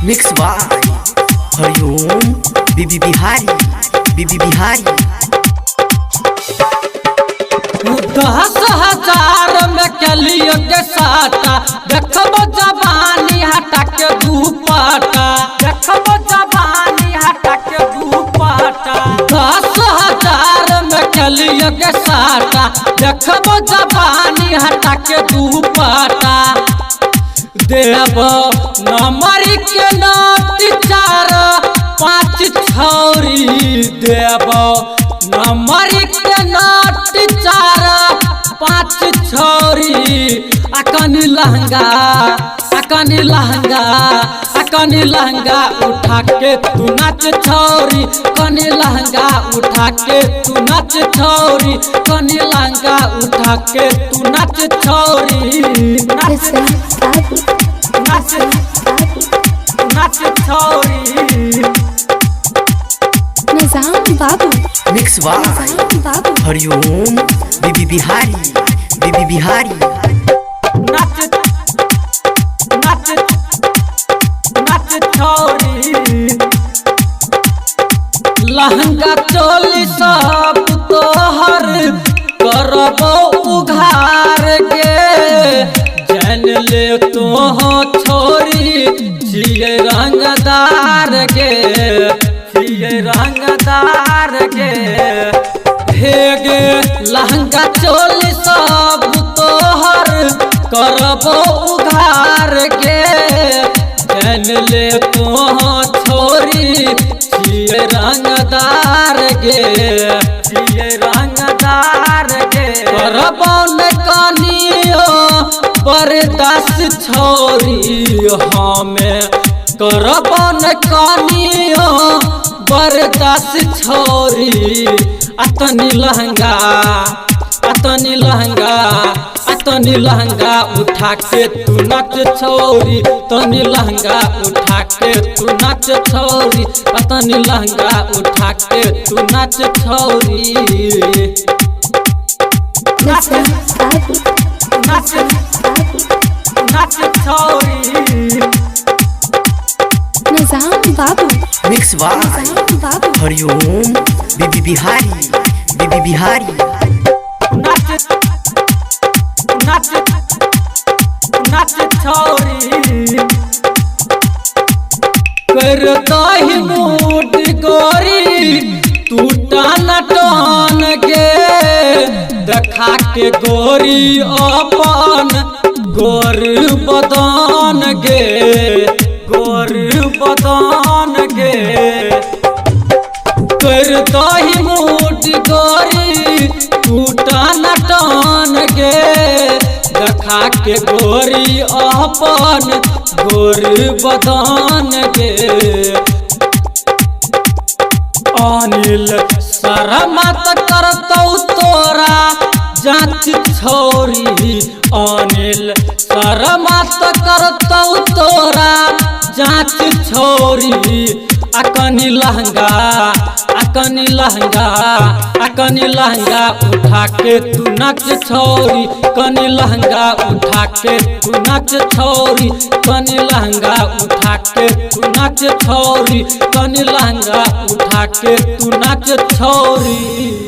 Mix by हरिओम बीबी बिहारी 10,000 में कलियो के साटा देखबो जवानी हटा के दुपट्टा देखबो जवानी हटा के दुपट्टा 10,000 में कलियो के साटा देखबो जवानी हटा के दुपट्टा देबो नंबर के नोट 4-5 छौरी देबो नंबर के नोट 4-5 छौरी अकनी लहंगा उठा के तू नाच छौरी कनी लहंगा उठा के तू नाच छौरी कनी लहंगा उठा के तू नाच छौरी नाच छौरी निजाम बाबू मिक्स बाय हरिओम बीबी बिहारी नाच छौरी लहंगा चोली सब तोहर करबो उघार के जान ले तो छोरी छिए रंगदार के हे गे लहंगा चोली सब तोहर करबो उघार के जान ले तो छोरी छिए रंगदार के करबो न कनियो बर्दाश्त छोरी हमें करबो न कनियो बर्दाश्त छोरी अतनी लहंगा उठा के तू नाच छोरी तनी लहंगा उठा के तू नाच छोरी अतनी लहंगा उठा के तू नाच छोरी नाच छोरी निजाम बाबू मिक्स बाय हरिओम बीबी बिहारी नाच छौरी कर दही मूड गोरी तू टान के देखा के गोरी अपन गोर बदन गे कर दही मूड गोरी तू टान के देखा के गोरी अपन गोर बदन के अनिल शर्मत करतौ तोरा जांच छोरी अनिल शर्मत करतौ तोरा जांच छोरी अकनी लहंगा उठा के तू नाच छोरी कनी लहंगा उठा के तू नाच छोरी कनी लहंगा उठा के तू नाच छोरी कनी लहंगा उठा के तू नाच छोरी।